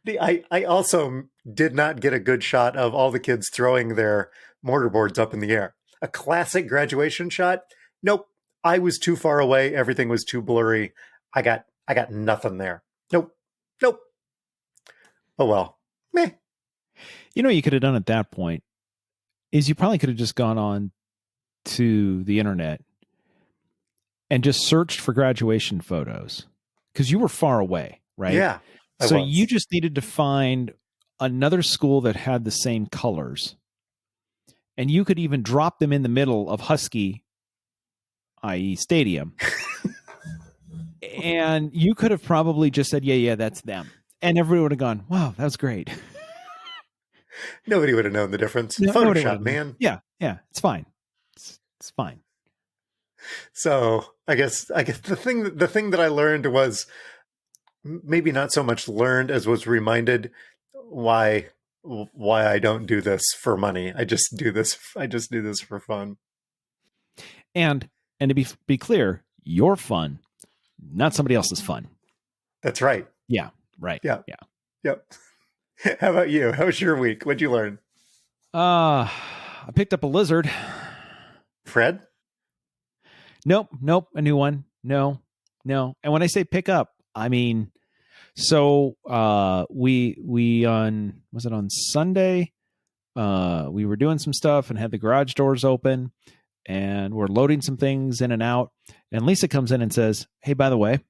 I also did not get a good shot of all the kids throwing their mortarboards up in the air. A classic graduation shot. Nope. I was too far away. Everything was too blurry. I got nothing there. Nope. Oh, well. Meh. What you could have done at that point is you probably could have just gone on to the internet and just searched for graduation photos because you were far away, right? Yeah. So you just needed to find another school that had the same colors. And you could even drop them in the middle of Husky, i.e. Stadium. And you could have probably just said, yeah, that's them. And everyone would have gone, wow, that was great. Nobody would have known the difference. No, nobody would Photoshop, have known. man. Yeah, it's fine. It's fine. So I guess the thing that I learned was maybe not so much learned as was reminded why I don't do this for money. I just do this for fun. And to be clear, your fun, not somebody else's fun. That's right. Yeah, right. Yeah. Yeah. Yep. How about you? How was your week? What'd you learn? I picked up a lizard. Fred? Nope, a new one. No. And when I say pick up, I mean, so we on, was it on Sunday? We were doing some stuff and had the garage doors open and we're loading some things in and out. And Lisa comes in and says, "Hey, by the way,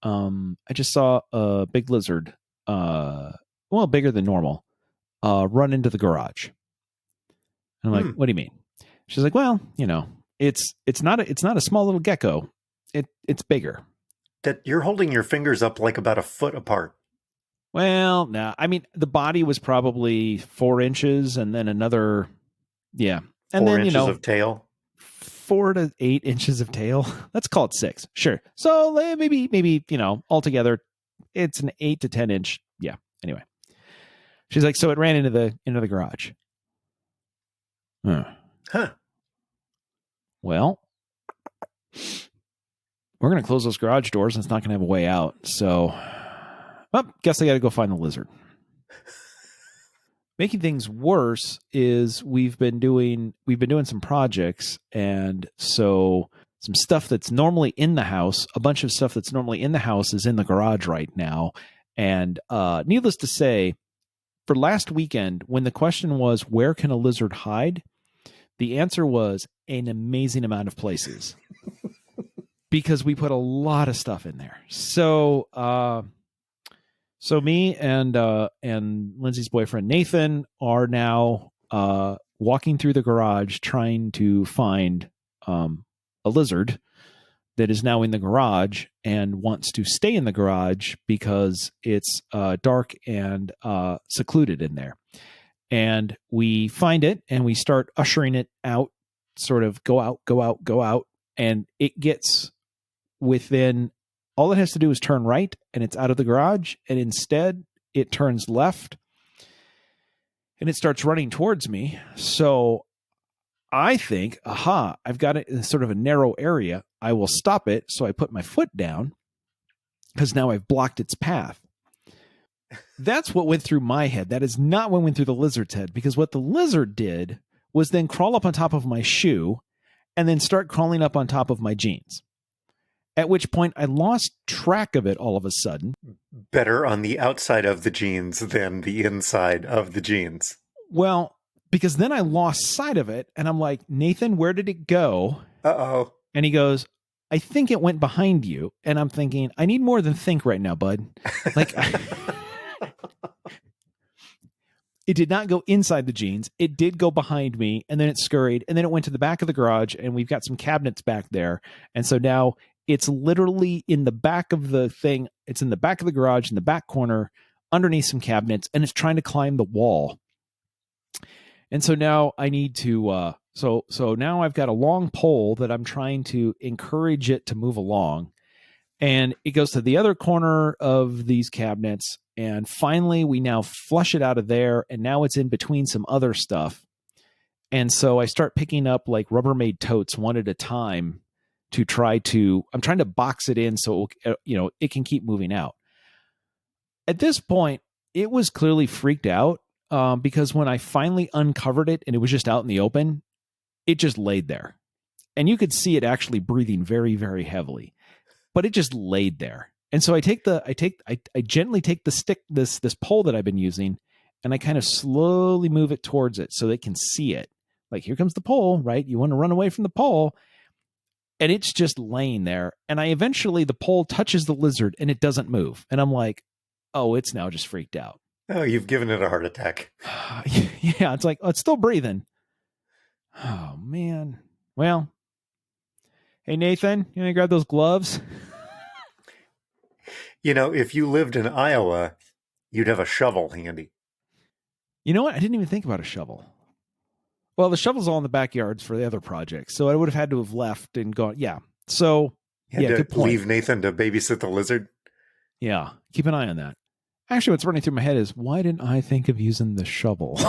I just saw a big lizard, well, bigger than normal, run into the garage." And I'm like, "What do you mean?" She's like, "Well, it's not a small little gecko. It's bigger." That you're holding your fingers up like about a foot apart. Well, no, I mean the body was probably 4 inches, and then another, yeah, and 4 then inches of tail. 4 to 8 inches of tail. Let's call it 6. Sure. So maybe altogether, it's an 8 to 10 inch. Yeah. Anyway, she's like, so it ran into the garage. Huh. Well, we're going to close those garage doors and it's not going to have a way out. So, well, guess I got to go find the lizard. Making things worse is we've been doing some projects, and so some stuff that's normally in the house, a bunch of stuff that's normally in the house is in the garage right now. And needless to say, for last weekend, when the question was, where can a lizard hide? The answer was an amazing amount of places. Because we put a lot of stuff in there. So me and Lindsay's boyfriend Nathan are now walking through the garage trying to find a lizard that is now in the garage and wants to stay in the garage because it's dark and secluded in there. And we find it and we start ushering it out, sort of go out, and it gets within, all it has to do is turn right and it's out of the garage, and instead it turns left and it starts running towards me. So I think, I've got it in sort of a narrow area. I will stop it. So I put my foot down because now I've blocked its path. That's what went through my head. That is not what went through the lizard's head, because what the lizard did was then crawl up on top of my shoe and then start crawling up on top of my jeans. At which point I lost track of it all of a sudden. Better on the outside of the jeans than the inside of the jeans. Well, because then I lost sight of it and I'm like, "Nathan, where did it go?" Uh-oh. And he goes, "I think it went behind you." And I'm thinking, I need more than think right now, bud. Like, it did not go inside the jeans. It did go behind me, and then it scurried, and then it went to the back of the garage, and we've got some cabinets back there. And so now it's literally in the back of the thing. It's in the back of the garage, in the back corner, underneath some cabinets, and it's trying to climb the wall. And so now I need to, so now I've got a long pole that I'm trying to encourage it to move along. And it goes to the other corner of these cabinets. And finally, we now flush it out of there. And now it's in between some other stuff. And so I start picking up like Rubbermaid totes one at a time to I'm trying to box it in so, it can keep moving out. At this point, it was clearly freaked out because when I finally uncovered it and it was just out in the open, it just laid there. And you could see it actually breathing very, very heavily. But it just laid there. And so I gently take the stick, this pole that I've been using, and I kind of slowly move it towards it so they can see it. Like, here comes the pole, right? You want to run away from the pole. And it's just laying there. And the pole touches the lizard and it doesn't move. And I'm like, oh, it's now just freaked out. Oh, you've given it a heart attack. Yeah, it's like, oh, it's still breathing. Oh, man. Well, hey, Nathan, you want to grab those gloves? If you lived in Iowa, you'd have a shovel handy. You know what? I didn't even think about a shovel. Well, the shovel's all in the backyards for the other projects, so I would have had to have left and gone. Yeah. So, You yeah, had good to point. leave Nathan to babysit the lizard. Yeah, keep an eye on that. Actually, what's running through my head is, why didn't I think of using the shovel?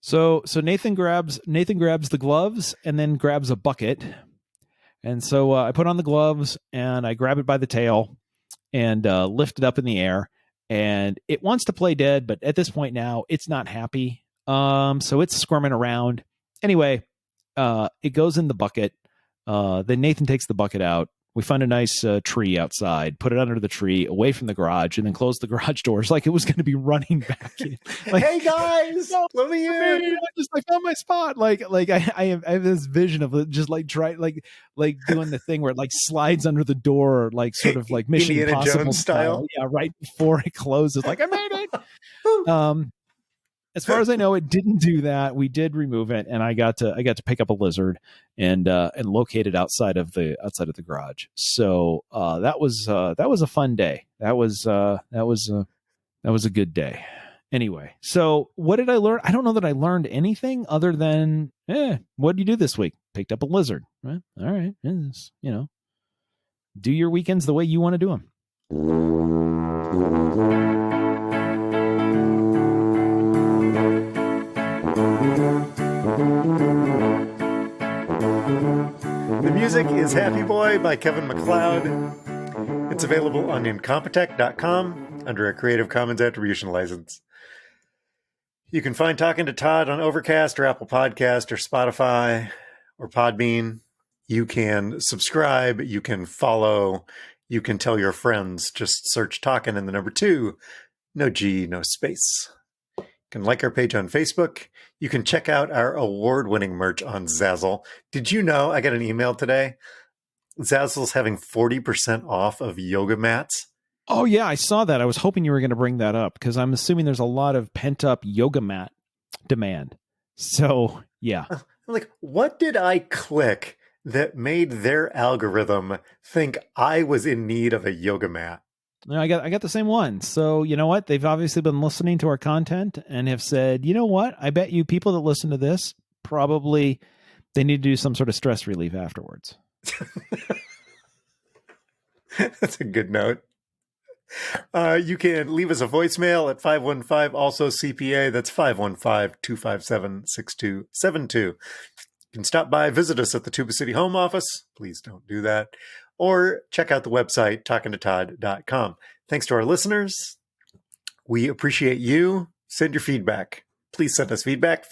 So Nathan grabs the gloves and then grabs a bucket. And so I put on the gloves and I grab it by the tail and lift it up in the air. And it wants to play dead, but at this point now, it's not happy. So it's squirming around. Anyway, it goes in the bucket. Then Nathan takes the bucket out. We find a nice tree outside, put it under the tree, away from the garage, and then close the garage doors like it was going to be running back in. Like, hey guys, let me in. I found my spot. Like I have this vision of it just like doing the thing where it like slides under the door, like sort of like Mission Indiana Impossible Jones style. Yeah, right before it closes. Like I made it. As far as I know, it didn't do that. We did remove it, and I got to pick up a lizard and locate it outside of the garage. So that was a fun day. That was a good day. Anyway, so what did I learn? I don't know that I learned anything other than what did you do this week? Picked up a lizard. All right, it's, do your weekends the way you want to do them. The music is Happy Boy by Kevin MacLeod. It's available on Incompetech.com under a Creative Commons Attribution license. You can find Talking to Todd on Overcast or Apple Podcast or Spotify or Podbean. You can subscribe, you can follow, you can tell your friends. Just search Talkin' and the number 2. No G, no space. You can like our page on Facebook. You can check out our award-winning merch on Zazzle. Did you know, I got an email today, Zazzle's having 40% off of yoga mats. Oh, yeah, I saw that. I was hoping you were going to bring that up because I'm assuming there's a lot of pent-up yoga mat demand. So, yeah. I'm like, what did I click that made their algorithm think I was in need of a yoga mat? I got the same one. So, you know what? They've obviously been listening to our content and have said, you know what? I bet you people that listen to this, probably they need to do some sort of stress relief afterwards. That's a good note. You can leave us a voicemail at 515 also CPA. That's 515-257-6272. You can stop by, visit us at the Tuba City home office. Please don't do that. Or check out the website, talkingtotodd.com. Thanks to our listeners. We appreciate you. Send your feedback. Please send us feedback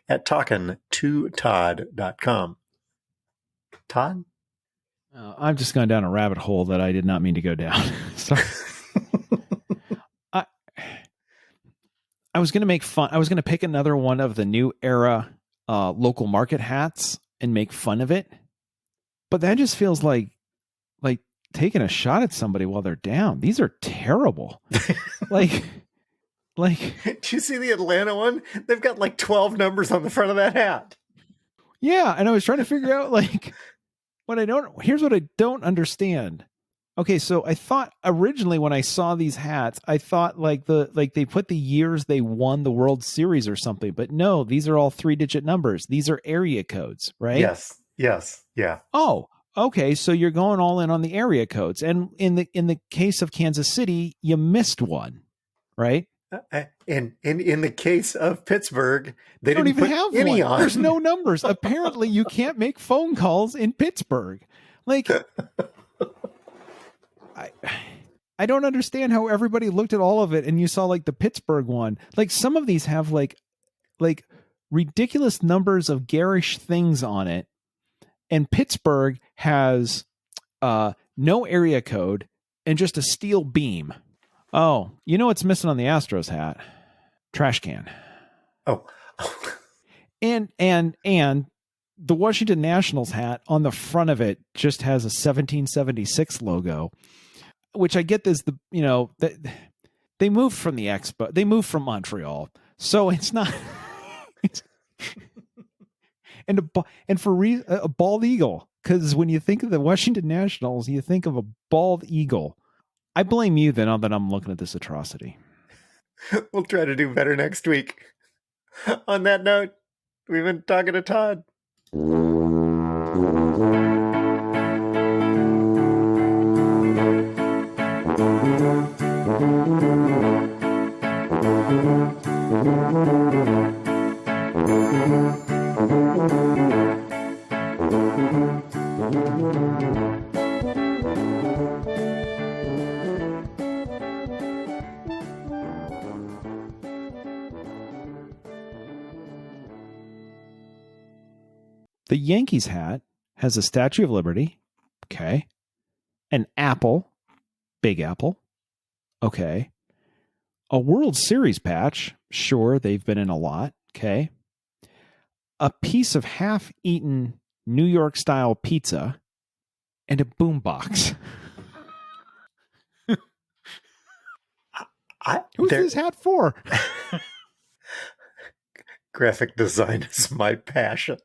at talkingtotodd.com. Todd? I'm just going down a rabbit hole that I did not mean to go down. Sorry. I was going to make fun. I was going to pick another one of the new era local market hats and make fun of it. But that just feels like taking a shot at somebody while they're down. These are terrible. like Did you see the Atlanta one? They've got like 12 numbers on the front of that hat. Yeah, and I was trying to figure out here's what I don't understand. Okay, so I thought originally when I saw these hats, I thought they put the years they won the World Series or something, but no, these are all 3-digit numbers. These are area codes, right? Yes, yeah. Oh, okay, so you're going all in on the area codes. And in the case of Kansas City, you missed one, right? And in the case of Pittsburgh, they don't didn't even put have any one. on. There's no numbers. Apparently, you can't make phone calls in Pittsburgh. Like, I don't understand how everybody looked at all of it and you saw like the Pittsburgh one. Like some of these have like ridiculous numbers of garish things on it. And Pittsburgh has no area code and just a steel beam. Oh, you know what's missing on the Astros hat? Trash can. Oh. and the Washington Nationals hat on the front of it just has a 1776 logo, which I get is they moved from the Expo. They moved from Montreal. So it's not and a bald eagle, because when you think of the Washington Nationals, you think of a bald eagle. I blame you then, now that I'm looking at this atrocity. We'll try to do better next week. On that note, we've been talking to Todd. The Yankees hat has a Statue of Liberty. Okay. An apple. Big apple. Okay. A World Series patch. Sure, they've been in a lot. Okay. A piece of half-eaten New York style pizza. And a boombox. Who's this hat for? Graphic design is my passion.